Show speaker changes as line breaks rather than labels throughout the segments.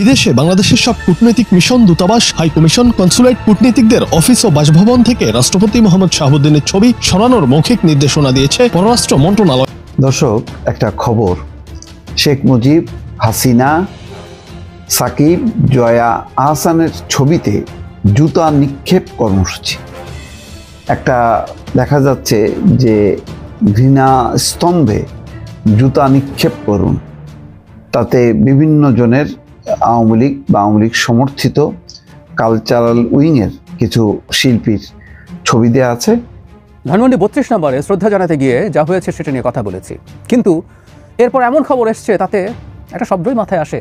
বিদেশে বাংলাদেশের সব কূটনৈতিক মিশন, দূতাবাস, হাইকমিশন, কনসুলেট, কূটনীতিকদের অফিস ও বাসভবন থেকে রাষ্ট্রপতি মোহাম্মদ শাহাবুদ্দিনের ছবি সরানোর মৌখিক নির্দেশনা দিয়েছে পররাষ্ট্র মন্ত্রণালয়।
দর্শক, একটা খবর, শেখ মুজিব, হাসিনা, সাকিব, জয়া আহসানের ছবিতে জুতা নিক্ষেপ কর্মসূচি। একটা দেখা যাচ্ছে যে ঘৃণা স্তম্ভে জুতা নিক্ষেপ করুন, তাতে বিভিন্ন জনের আওয়ামী লীগ বা আওয়ামী লীগ সমর্থিত কালচারাল উইংয়ের কিছু শিল্পীর ছবি দেওয়া আছে।
ধানমন্ডি 32 নম্বরে শ্রদ্ধা জানাতে গিয়ে যা হয়েছে সেটা নিয়ে কথা বলেছি, কিন্তু এরপর এমন খবর এসছে তাতে একটা শব্দই মাথায় আসে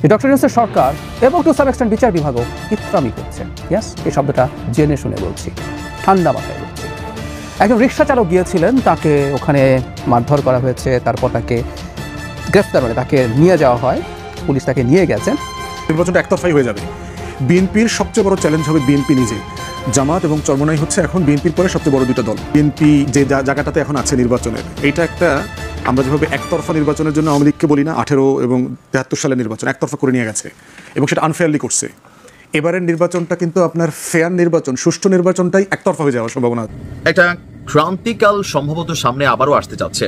যে ডক্টর ইউনূসের সরকার এবং টু সাম এক্সটেন্ট বিচার বিভাগও ইত্রামি করছে। ইয়াস, এই শব্দটা জেনে শুনে বলছি, ঠান্ডা মাথায় বলছি। একজন রিক্সা চালক গিয়েছিলেন, তাকে ওখানে মারধর করা হয়েছে, তারপর তাকে গ্রেফতার মানে তাকে নিয়ে যাওয়া হয়, পুলিশ তাকে নিয়ে গেছেন।
নির্বাচনটা একতরফাই হয়ে যাবে। বিএনপির সবচেয়ে বড় চ্যালেঞ্জ হবে বিএনপি নিজে। জামাত এবং চরমোনাই হচ্ছে এখন বিএনপির পরে সবচেয়ে বড় দুটো দল। বিএনপি যে জায়গাটাতে এখন আছে নির্বাচনের, এইটা একটা আমরা যেভাবে একতরফা নির্বাচনের জন্য আওয়ামী লীগকে বলি না, 18 এবং 73 সালের নির্বাচন একতরফা করে নিয়ে গেছে এবং সেটা আনফেয়ারলি করছে। এবারের নির্বাচনটা কিন্তু আপনার ফেয়ার নির্বাচন, সুষ্ঠু নির্বাচনটাই একতরফা হয়ে যাওয়ার সম্ভাবনা।
একটা ক্রান্তিকাল সম্ভবত সামনে আবারও আসতে যাচ্ছে।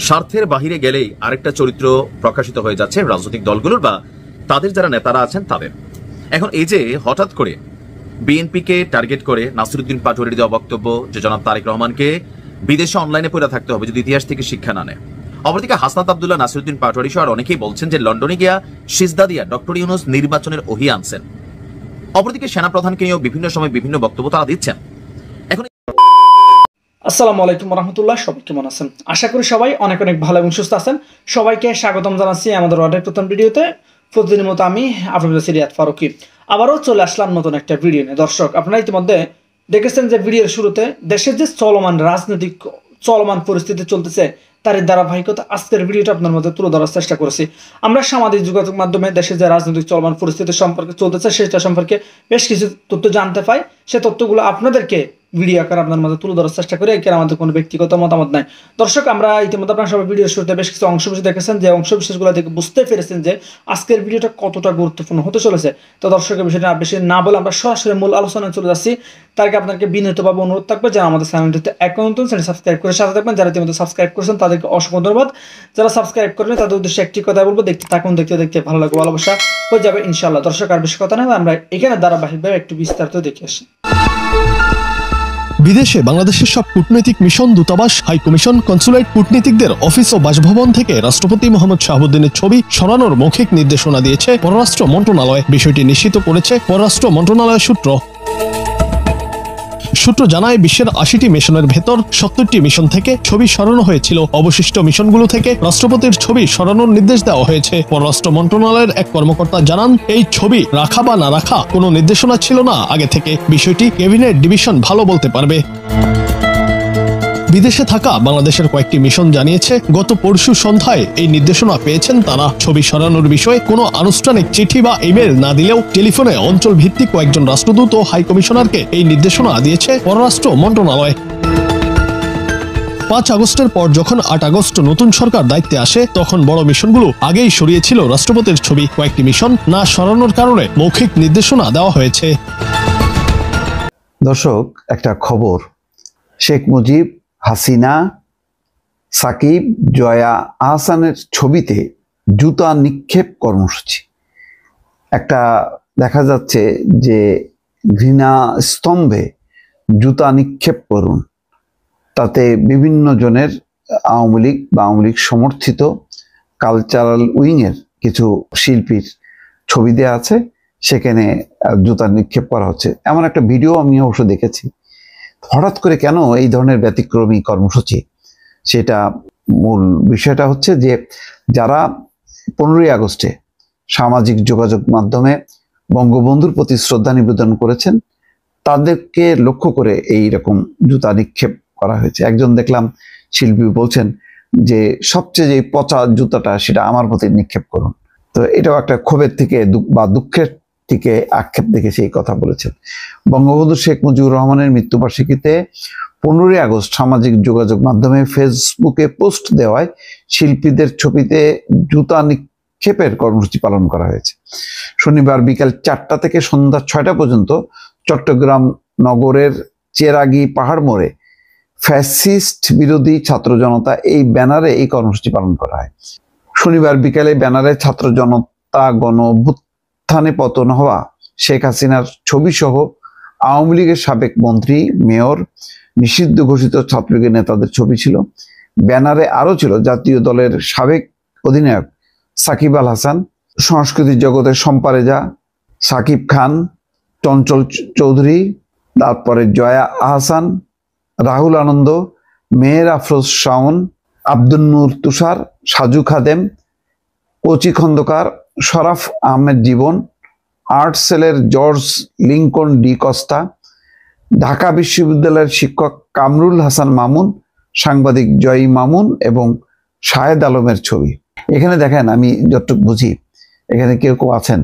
স্বার্থের বাহিরে গেলেই আরেকটা চরিত্র প্রকাশিত হয়ে যাচ্ছে রাজনৈতিক দলগুলোর বা তাদের যারা নেতারা আছেন তাদের। এখন এই যে হঠাৎ করে বিএনপিকে টার্গেট করে নাসিরউদ্দিন পাটোয়ারির দেওয়া বক্তব্য যে জনাব তারেক রহমানকে বিদেশে অনলাইনে পড়ে থাকতে হবে যদি ইতিহাস থেকে শিক্ষা না নেয়। অপরদিকে হাসনাত আব্দুল্লাহ, নাসিরউদ্দিন পাটোয়ারি সহ আর অনেকেই বলছেন যে লন্ডনে গিয়া সিজদা দিয়া ডক্টর ইউনূস নির্বাচনের ওহি আনছেন। অপরদিকে সেনাপ্রধানকে নিয়েও বিভিন্ন সময় বিভিন্ন বক্তব্য তারা দিচ্ছেন। এখন
আসসালামু আলাইকুম রহমতুল্লাহ, সবাই কেমন আছেন? আশা করি সবাই অনেক অনেক ভালো এবং সুস্থ আছেন। সবাইকে স্বাগতম জানাচ্ছি আমাদের অনেক নতুন ভিডিওতে। প্রতিদিনের মতো আমি আপনাদের রিয়াদ ফারুকি আবারও চলে আসলাম নতুন একটা ভিডিও নিয়ে। দর্শক, আপনারা ইতিমধ্যে দেখেছেন যে ভিডিওর শুরুতে দেশের যে চলমান পরিস্থিতি চলতেছে তার ধারাবাহিকতা আজকের ভিডিওটা আপনার মধ্যে তুলে ধরার চেষ্টা করেছি। আমরা সামাজিক যোগাযোগ মাধ্যমে দেশের যে রাজনৈতিক চলমান পরিস্থিতি সম্পর্কে চলতেছে সেটা সম্পর্কে বেশ কিছু তথ্য জানতে পাই। সে তথ্যগুলো আপনাদেরকে ভিডিও আকারে আপনার মধ্যে তুলে ধরার চেষ্টা করি। এখানে আমাদের কোনো ব্যক্তিগত মতামত নাই। দর্শক, আমরা ইতিমধ্যে আপনারা সবাই ভিডিওর শুরুতে বেশ কিছু অংশবিশেষ দেখেছেন, যে অংশবিশেষগুলো দেখে বুঝতে পেরেছেন যে আজকের ভিডিওটা কতটা গুরুত্বপূর্ণ হতে চলেছে। তো দর্শকের বিষয়টা বেশি না বলে আমরা সরাসরি মূল আলোচনায় চলে যাচ্ছি। তার আগে আপনাকে বিনীতভাবে অনুরোধ থাকবে যারা আমাদের চ্যানেলটিতে এখন নতুন, চ্যানেল সাবস্ক্রাইব করে সাথে থাকবেন। যারা ইতিমধ্যে সাবস্ক্রাইব করেছেন তাদেরকে অসংখ্য ধন্যবাদ। যারা সাবস্ক্রাইব করবেন তাদের উদ্দেশ্যে একটি কথা বলবো, দেখতে থাকুন, দেখতে দেখতে ভালো লাগবে, ভালোবাসা হয়ে যাবে ইনশাআল্লাহ। দর্শক, আর বেশি কথা না, আমরা এখানে ধারাবাহিকভাবে একটু বিস্তারিত দেখে আসি।
বিদেশে বাংলাদেশের সব কূটনৈতিক মিশন, দূতাবাস, হাইকমিশন, কনসুলেট, কূটনীতিকদের অফিস ও বাসভবন থেকে রাষ্ট্রপতি মোহাম্মদ শাহাবুদ্দিনের ছবি সরানোর মৌখিক নির্দেশনা দিয়েছে পররাষ্ট্র মন্ত্রণালয়। বিষয়টি নিশ্চিত করেছে পররাষ্ট্র মন্ত্রণালয়ের সূত্র জানায়, বিশ্বের 80টি মিশনের ভেতর 70টি মিশন থেকে ছবি সরানো হয়েছিল। অবশিষ্ট মিশনগুলো থেকে রাষ্ট্রপতির ছবি সরানোর নির্দেশ দেওয়া হয়েছে। পররাষ্ট্র মন্ত্রণালয়ের এক কর্মকর্তা জানান, এই ছবি রাখা বা না রাখা কোনো নির্দেশনা ছিল না আগে থেকে। বিষয়টি ক্যাবিনেট ডিভিশন ভালো বলতে পারবে। বিদেশে থাকা বাংলাদেশের কয়েকটি মিশন জানিয়েছে, গত পরশু সন্ধ্যায় এই নির্দেশনা পেয়েছেন তারা। ছবি সরানোর বিষয়ে কোনো আনুষ্ঠানিক চিঠি বা ইমেল না দিলেও টেলিফোনে অঞ্চল ভিত্তিক কয়েকজন রাষ্ট্রদূত ও হাইকমিশনারকে এই নির্দেশনা দিয়েছে পররাষ্ট্র মন্ত্রণালয়। 5 আগস্টের পর যখন 8 আগস্ট নতুন সরকার দায়িত্বে আসে, তখন বড় মিশনগুলো আগেই সরিয়েছিল রাষ্ট্রপতির ছবি। কয়েকটি মিশন না সরানোর কারণে মৌখিক নির্দেশনা দেওয়া হয়েছে।
দর্শক, একটা খবর, শেখ মুজিব, হাসিনা, সাকিব, জয়া আহসানের ছবিতে জুতা নিক্ষেপ কর্মসূচি। একটা দেখা যাচ্ছে যে ঘৃণা স্তম্ভে জুতা নিক্ষেপ করুন, তাতে বিভিন্ন জনের আওয়ামী লীগ বা আওয়ামী লীগ সমর্থিত কালচারাল উইংয়ের কিছু শিল্পীর ছবি দেওয়া আছে, সেখানে জুতা নিক্ষেপ করা হচ্ছে এমন একটা ভিডিও আমি অবশ্য দেখেছি। হঠাৎ করে কেন এই ধরনের ব্যতিক্রমী কর্মসূচি, সেটা মূল বিষয়টা হচ্ছে যে যারা 15ই আগস্টে সামাজিক যোগাযোগ মাধ্যমে বঙ্গবন্ধুর প্রতি শ্রদ্ধা নিবেদন করেছেন তাদেরকে লক্ষ্য করে এই রকম জুতা নিক্ষেপ করা হয়েছে। একজন দেখলাম শিল্পী বলছেন যে সবচেয়ে যে পচা জুতাটা সেটা আমার প্রতি নিক্ষেপ করুন। তো এটাও একটা ক্ষোভের থেকে বা দুঃখের থেকে আক্ষেপ দেখে সেই কথা বলেছেন। বঙ্গবন্ধু শেখ মুজিবুর রহমানের মৃত্যুবার্ষিকীতে 15ই আগস্ট সামাজিক যোগাযোগ মাধ্যমে ফেসবুকে পোস্ট দেওয়ায় শিল্পীদের ছবিতে জুতা নিক্ষেপের কর্মসূচি পালন করা হয়েছে। শনিবার বিকাল 4টা থেকে সন্ধ্যা 6টা পর্যন্ত চট্টগ্রাম নগরের চেরাগি পাহাড় মোড়ে ফ্যাসিস্ট বিরোধী ছাত্র জনতা এই ব্যানারে এই কর্মসূচি পালন করা হয়। শনিবার বিকালে ব্যানারে ছাত্র জনতা গণ অভ্যুত্থানে পতন হওয়া শেখ হাসিনার ছবি সহ আওয়ামী লীগের সাবেক মন্ত্রী, মেয়র, নিষিদ্ধ ঘোষিত ছাত্রলীগের নেতাদের ছবি ছিল। ব্যানারে আরো ছিল জাতীয় দলের সাবেক অধিনায়ক সাকিব আল হাসান, সংস্কৃতি জগতের সম্পারেজা সাকিব খান, চঞ্চল চৌধুরী, তারপরে জয়া আহসান, রাহুল আনন্দ, মেহের আফরোজ শাওন, আব্দুল নূর তুষার, সাজু খাদেম, কচি খন্দকার, শরাফ আহমেদ জীবন, আর্ট সেলের George Lincoln D Costa, Dhaka বিশ্ববিদ্যালয়ের শিক্ষক কামরুল হাসান মামুন, সাংবাদিক জয়ী মামুন এবং শাহেদ আলমের ছবি। এখানে দেখেন, আমি যতটুকু বুঝি এখানে কেউ কেউ আছেন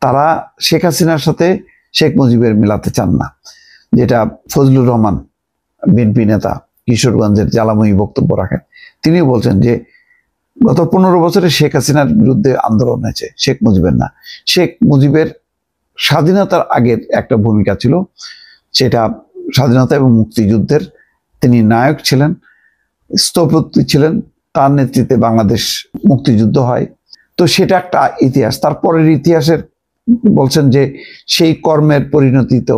তারা শেখ হাসিনার সাথে শেখ মুজিবের মিলাতে চান না, যেটা ফজলুর রহমান বিএনপি নেতা কিশোরগঞ্জের জ্বালাময়ী বক্তব্য রাখেন। তিনি বলছেন যে গত 15 বছরে শেখ হাসিনার বিরুদ্ধে আন্দোলন হয়েছে, শেখ মুজিবের না। শেখ মুজিবের স্বাধীনতার আগের একটা ভূমিকা ছিল, সেটা স্বাধীনতা এবং মুক্তিযুদ্ধের তিনি নায়ক ছিলেন, স্থপতি ছিলেন, তার নেতৃত্বে বাংলাদেশ মুক্তিযুদ্ধ হয়। তো সেটা একটা ইতিহাস। তারপরের ইতিহাসের বলছেন যে সেই কর্মের পরিণতি তো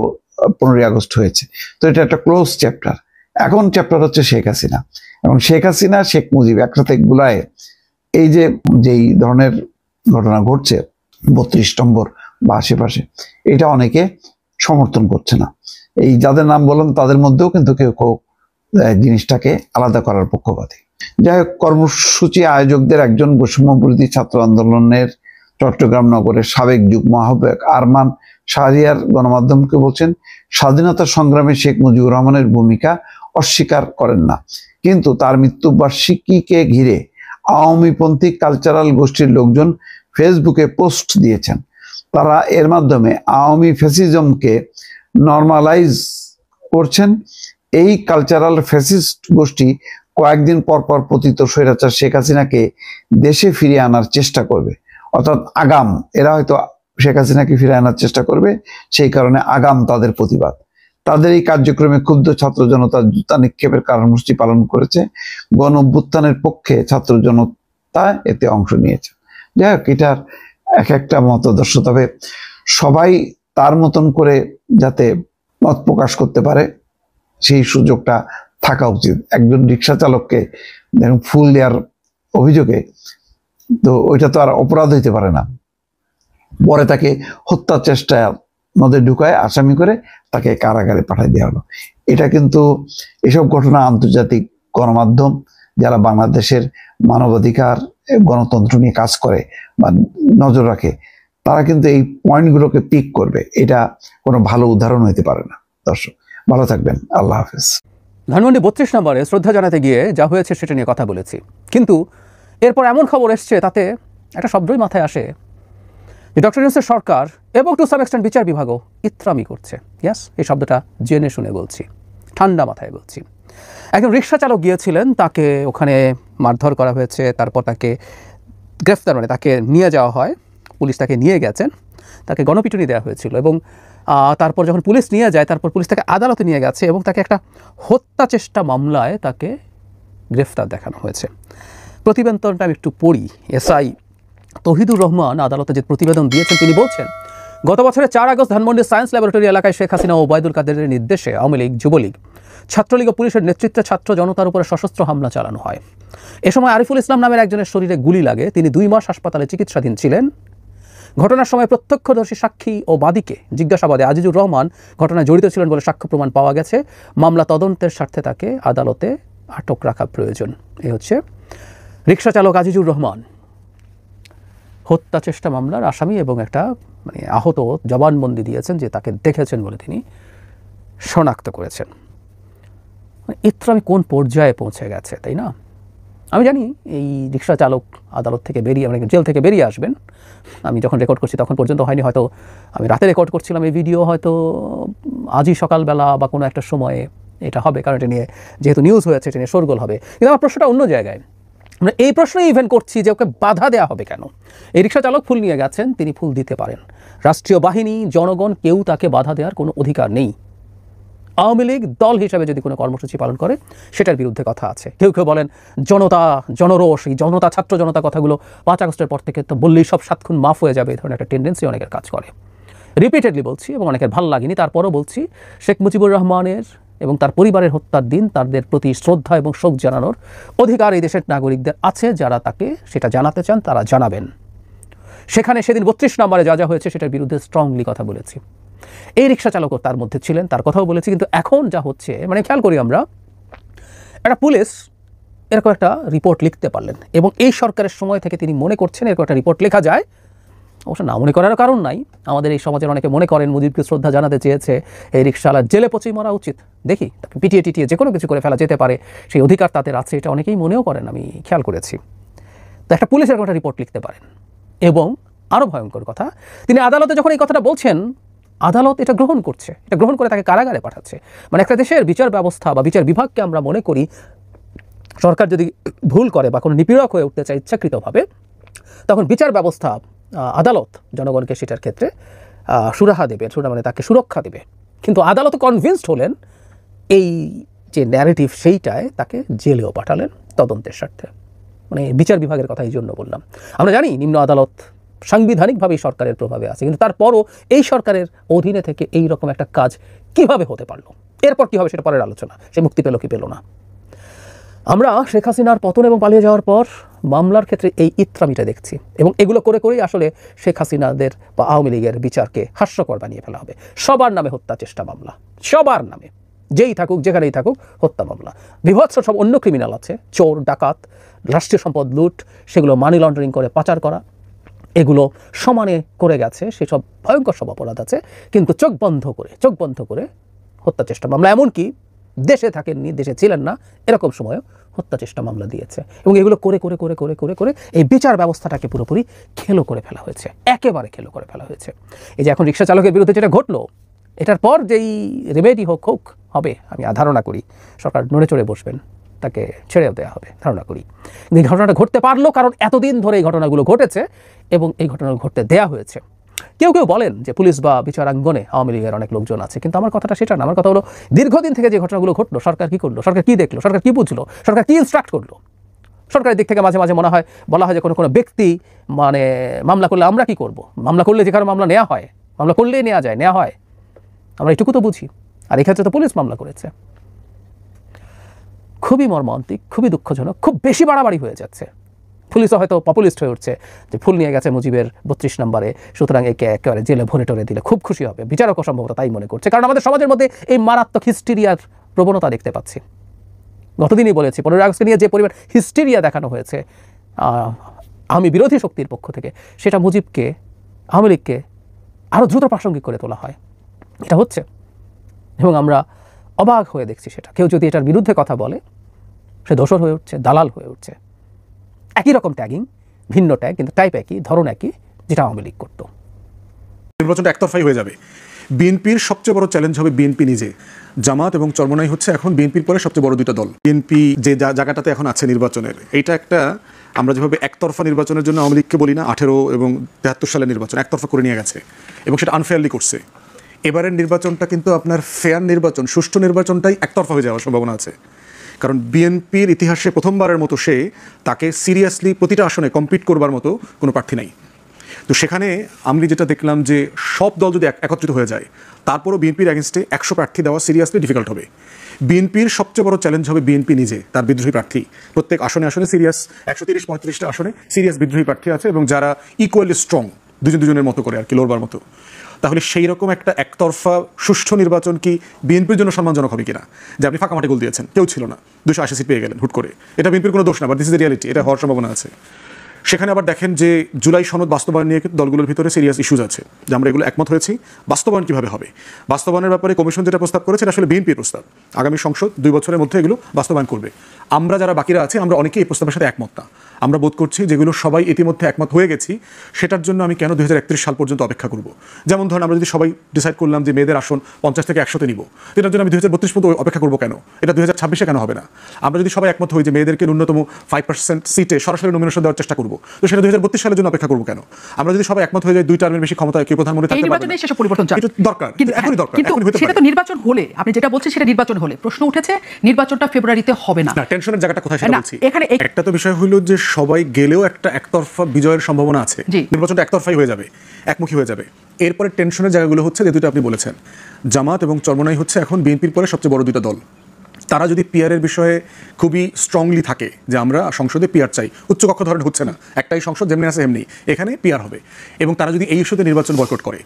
15ই আগস্ট হয়েছে, তো এটা একটা ক্লোজ চ্যাপ্টার। এখন চ্যাপ্টার হচ্ছে শেখ হাসিনা, এবং শেখ হাসিনা শেখ মুজিব একসাথে গুলায় এই যে যেই ধরনের ঘটনা ঘটছে 32 নম্বর বা আশেপাশে, এটা অনেকে সমর্থন করছে না। এই যাদের নাম বললাম তাদের মধ্যেও কিন্তু কেউ কেউ জিনিসটাকে আলাদা করার পক্ষপাতী। যাই হোক, কর্মসূচি আয়োজকদের একজন বৈষম্য বিরোধী ছাত্র আন্দোলনের চট্টগ্রাম নগরের সাবেক যুগ্ম আহ্বায়ক আরমান শাহরিয়ার গণমাধ্যমকে বলছেন, স্বাধীনতা সংগ্রামে শেখ মুজিবুর রহমানের ভূমিকা অস্বীকার করেন না, কিন্তু তার মৃত্যুবার্ষিকীকে ঘিরে আওয়ামীপন্থী কালচারাল গোষ্ঠীর লোকজন ফেসবুকে পোস্ট দিয়েছেন। তারা এর মাধ্যমে আওয়ামী ফ্যাসিজমকে নর্মালাইজ করছেন। এই কালচারাল ফ্যাসিস্ট গোষ্ঠী কয়েকদিন পর পর পতিত স্বৈরাচার শেখ হাসিনাকে দেশে ফিরিয়ে আনার চেষ্টা করবে, অর্থাৎ আগাম এরা হয়তো শেখ হাসিনাকে ফিরিয়ে আনার চেষ্টা করবে, সেই কারণে আগাম তাদের প্রতিবাদ। তাদের এই কার্যক্রমে ক্ষুব্ধ ছাত্র জনতা জুতা নিক্ষেপের কর্মসূচি পালন করেছে। গণ অভ্যুত্থানের পক্ষে ছাত্র জনতা এতে অংশ নিয়েছে। যাই হোক, এটার এক একটা মতাদর্শ, তবে সবাই তার মতন করে যাতে মত প্রকাশ করতে পারে সেই সুযোগটা থাকা উচিত। একজন রিক্সা চালককে ফুল দেওয়ার অভিযোগে তো ওইটা তো আর অপরাধ হইতে পারে না, পরে তাকে হত্যা চেষ্টা নদে ঢুকায় আসামি করে তাকে কারাগারে পাঠিয়ে দেওয়া হলো। এটা কিন্তু এসব ঘটনা আন্তর্জাতিক গণমাধ্যম যারা বাংলাদেশের মানবাধিকার গণতন্ত্র নিয়ে কাজ করে বা নজর রাখে, তারা কিন্তু এই পয়েন্টগুলোকে পিক করবে। এটা কোনো ভালো উদাহরণ হইতে পারে না। দর্শক ভালো থাকবেন, আল্লাহ হাফেজ।
ধানমন্ডি 32 নম্বরে শ্রদ্ধা জানাতে গিয়ে যা হয়েছে সেটা নিয়ে কথা বলেছি, কিন্তু এরপর এমন খবর এসছে তাতে একটা শব্দই মাথায় আসে যে ডক্টর ইউনূসের সরকার এবং টু সাম এক্সটেন্ট বিচার বিভাগও ইত্রামি করছে। ইয়াস, এই শব্দটা জেনে শুনে বলছি, ঠান্ডা মাথায় বলছি। একজন রিক্সা চালক গিয়েছিলেন, তাকে ওখানে মারধর করা হয়েছে, তারপর তাকে গ্রেফতার মানে তাকে নিয়ে যাওয়া হয়, পুলিশ তাকে নিয়ে গেছেন, তাকে গণপিটুনি দেওয়া হয়েছিল এবং তারপর যখন পুলিশ নিয়ে যায় তারপর পুলিশ তাকে আদালতে নিয়ে গেছে এবং তাকে একটা হত্যা চেষ্টা মামলায় তাকে গ্রেফতার দেখানো হয়েছে। প্রতিবেদনটা আমি একটু পড়ি। এসআই তহিদুর রহমান আদালতে যে প্রতিবেদন দিয়েছেন তিনি বলছেন, গত বছরের 4 আগস্ট ধানমন্ডির সায়েন্স ল্যাবরেটরি এলাকায় শেখ হাসিনা ও ওবায়দুল কাদেরের নির্দেশে আওয়ামী লীগ, যুবলীগ, ছাত্রলীগ ও পুলিশের নেতৃত্বে ছাত্র জনতার উপরে সশস্ত্র হামলা চালানো হয়। এ সময় আরিফুল ইসলাম নামের একজনের শরীরে গুলি লাগে। তিনি 2 মাস হাসপাতালে চিকিৎসাধীন ছিলেন। ঘটনার সময় প্রত্যক্ষদর্শী সাক্ষী ও বাদীকে জিজ্ঞাসাবাদে আজিজুর রহমান ঘটনায় জড়িত ছিলেন বলে সাক্ষ্য প্রমাণ পাওয়া গেছে। মামলা তদন্তের স্বার্থে তাকে আদালতে আটক রাখা প্রয়োজন। এই হচ্ছে রিক্সা চালক আজিজুর রহমান, হত্যা চেষ্টা মামলার আসামি এবং একটা আহত জবানবন্দি দিয়েছেন যে তাকে দেখেছেন বলে তিনি শনাক্ত করেছেন। ইত্রামি কোন পর্যায়ে পৌঁছে গেছে, তাই না? আমি জানি এই রিক্সা চালক আদালত থেকে বেরিয়ে মানে জেল থেকে বেরিয়ে আসবেন। আমি যখন রেকর্ড করছি তখন পর্যন্ত হয়নি, হয়তো আমি রাতে রেকর্ড করছিলাম এই ভিডিও, হয়তো আজই সকালবেলা বা কোনো একটা সময়ে এটা হবে, কারণ এটা নিয়ে যেহেতু নিউজ হয়েছে এটা নিয়ে শোরগোল হবে। কিন্তু আমার প্রশ্নটা অন্য জায়গায়। আমরা এই প্রশ্নই ইভেন করছি যে ওকে বাধা দেওয়া হবে কেন? এই রিক্সা চালক ফুল নিয়ে গেছেন, তিনি ফুল দিতে পারেন। রাষ্ট্রীয় বাহিনী, জনগণ, কেউ তাকে বাধা দেওয়ার কোনো অধিকার নেই। আওয়ামী লীগ দল হিসাবে যদি কোনো কর্মসূচি পালন করে সেটার বিরুদ্ধে কথা আছে। কেউ কেউ বলেন জনতা, জনরোষ, এই জনতা, ছাত্র জনতা কথাগুলো 5 আগস্টের পর থেকে তো বললেই সব 7 খুন মাফ হয়ে যাবে, এই ধরনের একটা টেন্ডেন্সি অনেকের কাজ করে। রিপিটেডলি বলছি এবং অনেকের ভালো লাগেনি, তারপরও বলছি, শেখ মুজিবুর রহমানের এবং তার পরিবারের হত্যার দিন তাদের প্রতি শ্রদ্ধা এবং শোক জানানোর অধিকার এই দেশের নাগরিকদের আছে। যারা তাকে সেটা জানাতে চান তারা জানাবেন। সেখানে সেদিন 32 নম্বরে যা যা হয়েছে সেটার বিরুদ্ধে স্ট্রংলি কথা বলেছি। এই রিক্সা চালকও তার মধ্যে ছিলেন, তার কথাও বলেছি। কিন্তু এখন যা হচ্ছে, মানে খেয়াল করি আমরা, একটা পুলিশ এরকম একটা রিপোর্ট লিখতে পারলেন এবং এই সরকারের সময় থেকে তিনি মনে করছেন এরকম একটা রিপোর্ট লেখা যায়। অবশ্য না মনে করার কারণ নাই, আমাদের এই সমাজের অনেকে মনে করেন মুজিবকে শ্রদ্ধা জানাতে চেয়েছে, এই রিক্সাওয়ালার জেলে পচেই মরা উচিত, দেখি তাকে পিটিয়ে টিটিয়ে যে কোনো কিছু করে ফেলা যেতে পারে, সেই অধিকার তাদের আছে, এটা অনেকেই মনেও করেন, আমি খেয়াল করেছি। তো একটা পুলিশ এরকম একটা রিপোর্ট লিখতে পারেন। এবং আরও ভয়ঙ্কর কথা, তিনি আদালতে যখন এই কথাটা বলছেন, আদালত এটা গ্রহণ করছে, এটা গ্রহণ করে তাকে কারাগারে পাঠাচ্ছে। মানে একটা দেশের বিচার ব্যবস্থা বা বিচার বিভাগকে আমরা মনে করি সরকার যদি ভুল করে বা কোনো নিপীড়ক হয়ে উঠতে চায় ইচ্ছাকৃতভাবে, তখন বিচার ব্যবস্থা, আদালত জনগণকে সেটার ক্ষেত্রে সুরাহা দেবে, মানে তাকে সুরক্ষা দেবে। কিন্তু আদালত কনভিন্সড হলেন এই যে ন্যারেটিভ, সেইটায় তাকে জেলেও পাঠালেন তদন্তের স্বার্থে। মানে বিচার বিভাগের কথা এই জন্য বললাম। আমরা জানি নিম্ন আদালত সাংবিধানিকভাবেই সরকারের প্রভাবে আছে, কিন্তু তারপরও এই সরকারের অধীনে থেকে এই রকম একটা কাজ কিভাবে হতে পারলো, এরপর কী হবে সেটা পরের আলোচনা। সে মুক্তি পেল কি পেল না। আমরা শেখ হাসিনার পতন এবং পালিয়ে যাওয়ার পর মামলার ক্ষেত্রে এই ইত্রামিটা দেখছি এবং এগুলো করে করেই আসলে শেখ হাসিনাদের বা আওয়ামী লীগের বিচারকে হাস্যকর বানিয়ে ফেলা হবে। সবার নামে হত্যা চেষ্টা মামলা, সবার নামে, যেই থাকুক যেখানেই থাকুক হত্যা মামলা। বিভৎস সব অন্য ক্রিমিনাল আছে, চোর, ডাকাত, রাষ্ট্রীয় সম্পদ লুট, সেগুলো মানি লন্ডারিং করে পাচার করা, এগুলো সমানে করে গেছে, সেসব ভয়ঙ্কর সব অপরাধ আছে। কিন্তু চোখ বন্ধ করে হত্যা চেষ্টা মামলা, এমনকি দেশে থাকেননি, দেশে ছিলেন না, এরকম সময় হত্যা চেষ্টা মামলা দিয়েছে। এবং এগুলো করে করে করে করে করে করে এই বিচার ব্যবস্থাটাকে পুরোপুরি খেলো করে ফেলা হয়েছে, একেবারে খেলো করে ফেলা হয়েছে। এই যে এখন রিক্সা চালকের বিরুদ্ধে যেটা ঘটলো, এটার পর যেই রেমেডি হবে, আমি ধারণা করি সরকার নড়ে চড়ে বসবেন, তাকে ছেড়েও দেওয়া হবে ধারণা করি। এই ঘটনাটা ঘটতে পারলো কারণ এতদিন ধরে এই ঘটনাগুলো ঘটেছে এবং এই ঘটনাগুলো ঘটতে দেয়া হয়েছে। কেউ কেউ বলেন যে পুলিশ বা বিচারাঙ্গনে আওয়ামী লীগের অনেক লোকজন আছে, কিন্তু আমার কথাটা সেটা না। আমার কথা হলো দীর্ঘদিন থেকে যে ঘটনাগুলো ঘটলো, সরকার কী করলো, সরকার কী দেখলো, সরকার কী বুঝলো, সরকার কী ইনস্ট্রাক্ট করলো। সরকারের দিক থেকে মাঝে মাঝে বলা হয় যে কোনো ব্যক্তি মানে মামলা করলে আমরা কি করব, মামলা করলে যে কারো মামলা নেওয়া হয়, মামলা করলেই নেওয়া হয়, আমরা এটুকু তো বুঝি। আর এক্ষেত্রে তো পুলিশ মামলা করেছে। খুবই মর্মান্তিক, খুবই দুঃখজনক, খুব বেশি বাড়াবাড়ি হয়ে যাচ্ছে। পুলিশও হয়তো পপুলিস্ট হয়ে উঠছে যে ফুল নিয়ে গেছে মুজিবের 32 নম্বরে, সুতরাং একে একেবারে জেলে ভরে টরে দিলে খুব খুশি হবে। বিচারকও সম্ভবত তাই মনে করছে, কারণ আমাদের সমাজের মধ্যে এই মারাত্মক হিস্টেরিয়ার প্রবণতা দেখতে পাচ্ছি। গতদিনই বলেছি 15 আগস্টকে নিয়ে যে পরিমাণ হিস্টেরিয়া দেখানো হয়েছে আমি বিরোধী শক্তির পক্ষ থেকে, সেটা মুজিবকে, আওয়ামী লীগকে আরও দ্রুত প্রাসঙ্গিক করে তোলা হয়। এটা হচ্ছে এবং আমরা অবাক হয়ে দেখছি সেটা। কেউ যদি এটার বিরুদ্ধে কথা বলে সে দোষর হয়ে উঠছে, দালাল হয়ে উঠছে। একই রকম ট্যাগিং, ভিন্ন ট্যাগ, কিন্তু টাইপ একই, ধরন একই, যেটা আওয়ামী লীগ করতো।
নির্বাচনটা একতরফাই হয়ে যাবে। বিএনপির সবচেয়ে বড় চ্যালেঞ্জ হবে বিএনপি নিজে। জামাত এবং চরমোনাই হচ্ছে এখন বিএনপির পরে সবচেয়ে বড় দুইটা দল। বিএনপি যে জায়গাটাতে এখন আছে নির্বাচনের, এইটা একটা, আমরা যেভাবে একতরফা নির্বাচনের জন্য আওয়ামী লীগকে বলি না, 18 এবং 73 সালের নির্বাচন একতরফা করে নিয়ে গেছে এবং সেটা আনফেয়ারলি করছে। এবারের নির্বাচনটা কিন্তু আপনার ফেয়ার নির্বাচন, সুষ্ঠু নির্বাচনটাই একতরফা হয়ে যাওয়ার সম্ভাবনা আছে। কারণ বিএনপির ইতিহাসে প্রথমবারের মতো তাকে সিরিয়াসলি প্রতিটা আসনে কম্পিট করবার মতো কোনো প্রার্থী নাই। তো সেখানে আমি যেটা দেখলাম যে সব দল যদি একত্রিত হয়ে যায়, তারপরও বিএনপির অ্যাগেনস্টে 100 প্রার্থী দেওয়া সিরিয়াসলি ডিফিকাল্ট হবে। বিএনপির সবচেয়ে বড় চ্যালেঞ্জ হবে বিএনপি নিজে, তার বিদ্রোহী প্রার্থী। প্রত্যেক আসনে সিরিয়াস 130-35টা আসনে সিরিয়াস বিদ্রোহী প্রার্থী আছে এবং যারা ইকুয়ালি স্ট্রং, দুজনের মতো করে আর কি, লড়বার মতো। তাহলে সেই রকম একটা একতরফা সুষ্ঠু নির্বাচন কি বিএনপির জন্য সম্মানজনক হবে কিনা? যে আপনি ফাঁকা মাঠে গোল দিয়েছেন, কেউ ছিল না, 280 সিট পেয়ে গেলেন হুট করে, এটা বিএনপির কোনো দোষ না, but this is the reality, এটা হওয়ার সম্ভাবনা আছে। সেখানে আবার দেখেন যে জুলাই সনদ বাস্তবায়ন নিয়ে দলগুলোর ভিতরে সিরিয়াস ইস্যুজ আছে, যে আমরা এগুলো একমত হয়েছি, বাস্তবায়ন কীভাবে হবে। বাস্তবায়নের ব্যাপারে কমিশন যেটা প্রস্তাব করেছে আসলে বিএনপির প্রস্তাব, আগামী সংসদ 2 বছরের মধ্যে এগুলো বাস্তবায়ন করবে। আমরা যারা বাকিরা আছে আমরা অনেকেই এই প্রস্তাবের সাথে একমত না। আমরা বোধ করছি যেগুলো সবাই ইতিমধ্যে একমত হয়ে গেছি, সেটার জন্য আমি কেন 2031 সাল পর্যন্ত অপেক্ষা করব? যেমন ধরুন, আমরা যদি সবাই ডিসাইড করলাম যে মেয়েদের আসন 50 থেকে 100-তে নিব, এটার জন্য আমি 2032 পর্যন্ত অপেক্ষা করবো কেন? এটা 2026-এ কেন হবে না? আমরা যদি সবাই একমত হই যে মেয়েদেরকে ন্যূনতম 5% সিটে সরাসরি নমিনেশন দেওয়ার চেষ্টা করবো, তো সেটা 2032 সালের জন্য অপেক্ষা করবো কেন? আমরা যদি সবাই একমত হয়ে যাই 2 টার্মের বেশি ক্ষমতায় কেউ প্রধানমন্ত্রী থাকতে পারবে না,
সেসব পরিবর্তন চান।
এটা দরকার,
কিন্তু
এখনই দরকার,
কিন্তু
এখনই হতে
সেটা
পারে।
তো নির্বাচন হলে, আপনি যেটা বলছেন সেটা নির্বাচন হলে, প্রশ্ন উঠেছে নির্বাচনটা ফেব্রুয়ারিতে হবে না।
না, টেনশনের জায়গাটা কোথায় সেটা
না,
বলছি।
এখানে
একটা তো বিষয় হলো যে সবাই গেলেও একটা একতরফা বিজয়ের সম্ভাবনা আছে,
জি।
নির্বাচনটা একতরফাই হয়ে যাবে, একমুখী হয়ে যাবে। এরপরে টেনশনের জায়গাগুলো হচ্ছে যে দুটো আপনি বলেছেন, জামাত এবং চরমোনাই হচ্ছে এখন বিএনপির পরে সবচেয়ে বড় দুটো দল। তারা যদি পিআরের বিষয়ে খুবই স্ট্রংলি থাকে যে আমরা সংসদে পিআর চাই, উচ্চকক্ষ ধরেন হচ্ছে না, একটাই সংসদ যেমনি আছে এমনি, এখানে পিআর হবে, এবং তারা যদি এই ইস্যুতে নির্বাচন বয়কট করে,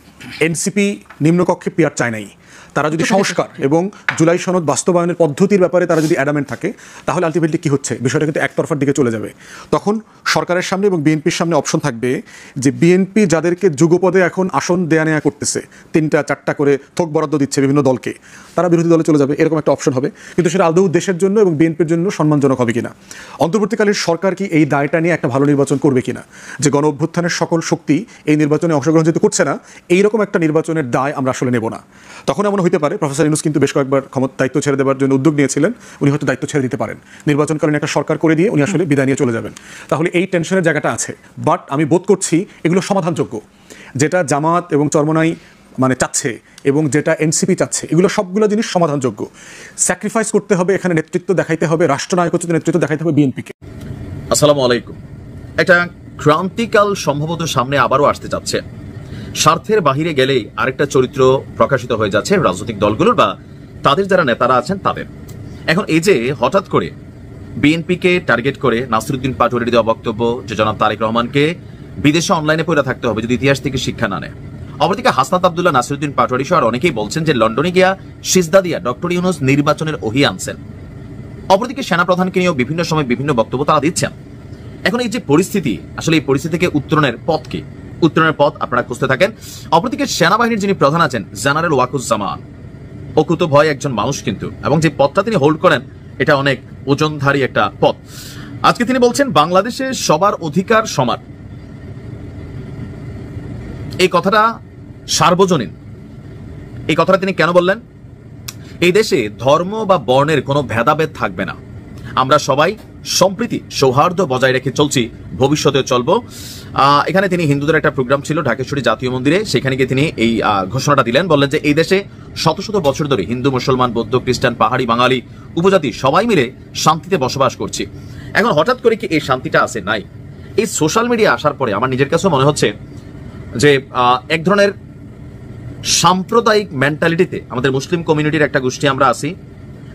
এনসিপি নিম্নকক্ষে পিআর চায় নাই, তারা যদি সংস্কার এবং জুলাই সনদ বাস্তবায়নের পদ্ধতির ব্যাপারে তারা যদি অ্যাডামেন্ট থাকে, তাহলে আলটিমেটলি কি হচ্ছে, বিষয়টা কিন্তু একতরফার দিকে চলে যাবে। তখন সরকারের সামনে এবং বিএনপির সামনে অপশন থাকবে যে বিএনপি যাদেরকে যুগপদে এখন আসন দেয়া নেয়া করতেছে, 3টা 4টা করে থোক বরাদ্দ দিচ্ছে বিভিন্ন দলকে, তারা বিরোধী দলে চলে যাবে, এরকম একটা অপশন হবে। কিন্তু সেটা আদৌ দেশের জন্য এবং বিএনপির জন্য সম্মানজনক হবে কিনা, অন্তর্বর্তীকালীন সরকার কি এই দায়টা নিয়ে একটা ভালো নির্বাচন করবে কিনা, যে গণ অভ্যুত্থানের সকল শক্তি এই নির্বাচনে অংশগ্রহণ যেহেতু করছে না, এইরকম একটা নির্বাচনের দায় আমরা আসলে নেব না। তখন এমন হইতে পারে প্রফেসর ইউনূস কিন্তু বেশ কয়েকবার দায়িত্ব ছেড়ে দেওয়ার জন্য উদ্যোগ নিয়েছিলেন, উনি হয়তো দায়িত্ব ছেড়ে দিতে পারেন, নির্বাচনকালীন একটা সরকার করে দিয়ে উনি আসলে বিদায় নিয়ে চলে যাবেন। তাহলে এই টেনশনের জায়গাটা আছে, বাট আমি বোধ করছি এগুলো সমাধানযোগ্য। যেটা জামাত এবং চরমোনাই মানে চাচ্ছে এবং যেটা এনসিপি চাচ্ছে, এগুলো সবগুলো জিনিস সমাধানযোগ্য। স্যাক্রিফাইস করতে হবে, এখানে নেতৃত্ব দেখাইতে হবে, রাষ্ট্রনায়কোচিত নেতৃত্ব দেখাইতে হবে বিএনপিকে।
আসসালামু আলাইকুম। একটা ক্রান্তিকাল সম্ভবত সামনে আবারও আসতে যাচ্ছে। স্বার্থের বাহিরে গেলেই আরেকটা চরিত্র প্রকাশিত হয়ে যাচ্ছে রাজনৈতিক দলগুলোর বা তাদের যারা নেতারা আছেন তাদের। এখন এই যে হঠাৎ করে বিএনপিকে টার্গেট করে নাসিরউদ্দিন পাটোয়ারির দেওয়া বক্তব্য যে জনাব তারেক রহমানকে বিদেশে অনলাইনে পড়ে থাকতে হবে যদি ইতিহাস থেকে শিক্ষা না নেয়। অপরদিকে হাসনাত আব্দুল্লাহ, নাসিরউদ্দিন পাটোয়ারি সহ আর অনেকেই বলছেন যে লন্ডনে গিয়া সিজদা দিয়া ডক্টর ইউনূস নির্বাচনের ওহি আনছেন। অপরদিকে সেনাপ্রধানকে নিয়েও বিভিন্ন সময় বিভিন্ন বক্তব্য তারা দিচ্ছেন। এখন এই যে পরিস্থিতি, আসলে এই পরিস্থিতি থেকে উত্তরণের পথ কি? উত্তরণের পথ আপনারা খুঁজতে থাকেন। অপরদিকে সেনাবাহিনীর যিনি প্রধান আছেন জেনারেল ওয়াকুজ্জামান, অকুত ভয় একজন মানুষ কিন্তু, এবং যে পথটা তিনি হোল্ড করেন এটা অনেক ওজনধারী একটা পথ। আজকে তিনি বলছেন বাংলাদেশে সবার অধিকার সমান। এই কথাটা সার্বজনীন। এই কথাটা তিনি কেন বললেন? এই দেশে ধর্ম বা বর্ণের কোনো ভেদাভেদ থাকবে না, আমরা সবাই সম্প্রীতি সৌহার্দ্য বজায় রেখে চলছি, ভবিষ্যতেও চলবো। এখানে তিনি হিন্দুদের একটা প্রোগ্রাম ছিল ঢাকেশ্বরী জাতীয় মন্দিরে, সেখানে গিয়ে তিনি এই ঘোষণাটা দিলেন, বললেন যে এই দেশে শত শত বছর ধরে হিন্দু, মুসলমান, বৌদ্ধ, খ্রিস্টান, পাহাড়ি, বাঙালি, উপজাতি সবাই মিলে শান্তিতে বসবাস করছি। এখন হঠাৎ করে কি এই শান্তিটা আছে? নাই। এই সোশ্যাল মিডিয়া আসার পরে আমার নিজের কাছেও মনে হচ্ছে যে এক ধরনের সাম্প্রদায়িক মেন্টালিটিতে আমাদের মুসলিম কমিউনিটির একটা গোষ্ঠী আমরা আছি।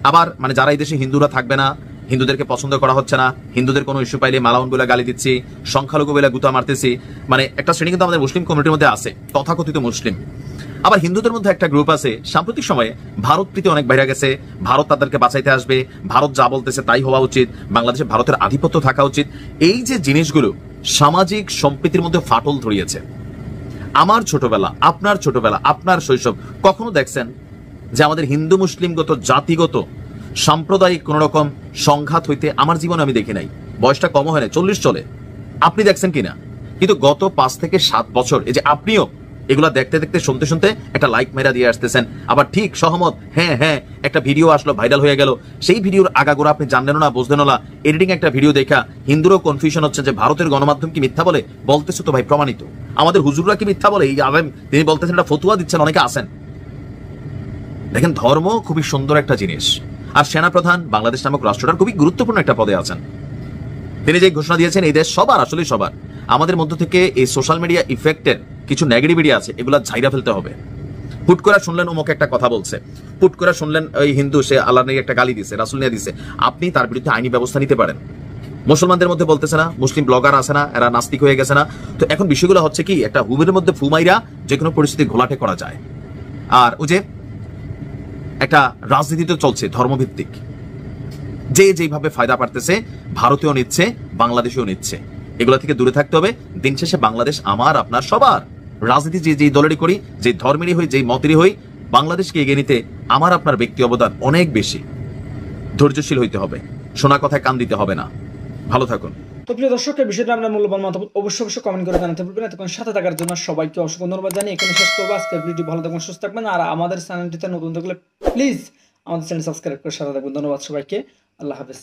আবার মানে যারা এই দেশে হিন্দুরা থাকবে না, হিন্দুদেরকে পছন্দ করা হচ্ছে না, হিন্দুদের কোনো ইস্যু পাইলে মালাউন বলে গালি দিচ্ছি, সংখ্যালঘু বলে গুতা মারতেছি, মানে একটা শ্রেণী কিন্তু আমাদের মুসলিম কমিউনিটির মধ্যে আছে, তথাকথিত মুসলিম। আবার হিন্দুদের মধ্যে একটা গ্রুপ আছে সাম্প্রতিক সময়ে ভারত প্রীতি অনেক বাইরে গেছে, ভারত তাদেরকে বাঁচাইতে আসবে, ভারত যা বলতেছে তাই হওয়া উচিত, বাংলাদেশে ভারতের আধিপত্য থাকা উচিত। এই যে জিনিসগুলো সামাজিক সম্প্রীতির মধ্যে ফাটল ধরিয়েছে। আমার ছোটবেলা, আপনার ছোটবেলা, আপনার শৈশব কখনো দেখছেন যে আমাদের হিন্দু মুসলিমগত জাতিগত সাম্প্রদায়িক কোন রকম সংঘাত হইতে? আমার জীবনে আমি দেখি নাই। বয়সটা কম হয় না, 40 চলে। আপনি দেখছেন কিনা? কিন্তু গত 5 থেকে 7 বছর এই যে আপনিও এগুলা দেখতে দেখতে শুনতে শুনতে একটা লাইক মেরা দিয়ে আসতেছেন, আবার ঠিক সহমত, হ্যাঁ হ্যাঁ, একটা ভিডিও আসলো, ভাইরাল হয়ে গেল, সেই ভিডিওর আগাগোড়া আপনি জানলেন না, বুঝলেন না, এডিটিং একটা ভিডিও দেখা হিন্দুরও কনফিউশন হচ্ছে যে ভারতের গণমাধ্যম কি মিথ্যা বলে? বলতেছে তো ভাই, প্রমাণিত। আমাদের হুজুররা কি মিথ্যা বলে? এই আলেম তিনি বলতেছেন, একটা ফতুয়া দিচ্ছেন, অনেকে আসেন। দেখেন, ধর্ম খুবই সুন্দর একটা জিনিস, আর সেনাপ্রধান বাংলাদেশ নামক রাষ্ট্রটার খুবই গুরুত্বপূর্ণ একটা পদে আছেন। তিনি যে ঘোষণা দিয়েছেন এই দেশ সবার, আসলে সবার। আমাদের মধ্য থেকে এই সোশ্যাল মিডিয়া ইফেক্টের কিছু নেগেটিভিটি আছে, এগুলা ঝাইরা ফেলতে হবে। পুট করে শুনলেন ওমকে একটা কথা বলছে, পুট করে শুনলেন ওই হিন্দু সে আল্লাহ নিয়ে একটা গালি দিছে, রাসূল নিয়ে দিছে, আপনি তার বিরুদ্ধে আইনি ব্যবস্থা নিতে পারেন। মুসলমানদের মধ্যে বলতেছে না, মুসলিম ব্লগার আছে না, এরা নাস্তিক হয়ে গেছে না। তো এখন বিষয়গুলো হচ্ছে কি, একটা হুমের মধ্যে ফুমাইরা যে কোনো পরিস্থিতি ঘোলাটে করা যায়। আর ওই যে একটা রাজনীতি তো চলছে ধর্মভিত্তিক, যে যেভাবে ফায়দা পারতেছে ভারতেও নিচ্ছে, বাংলাদেশেও নিচ্ছে। এগুলো থেকে দূরে থাকতে হবে। দিন শেষে বাংলাদেশ আমার, আপনার, সবার। রাজনীতি যে দলেরই করি, যে ধর্মেরই হই, যে মতেরই হই, বাংলাদেশকে এগিয়ে নিতে আমার আপনার ব্যক্তি অবদান অনেক বেশি। ধৈর্যশীল হইতে হবে, শোনা কথায় কান দিতে হবে না। ভালো থাকুন।
তো প্রিয় দর্শক, এই বিষয়টা আপনার মূল্যবান মতামত অবশ্যই কমেন্ট করে জানাতে ভুলবেন না। তখন সাথে থাকার জন্য সবাইকে অসংখ্য ধন্যবাদ জানিয়ে এখানে শেষ করবো আজকের ভিডিও। ভালো থাকবেন, সুস্থ থাকবেন, আর আমাদের চ্যানেলটিতে নতুন থাকলে প্লিজ আমাদের চ্যানেল সাবস্ক্রাইব করে সাথে থাকবেন। ধন্যবাদ সবাইকে, আল্লাহ হাফেজ।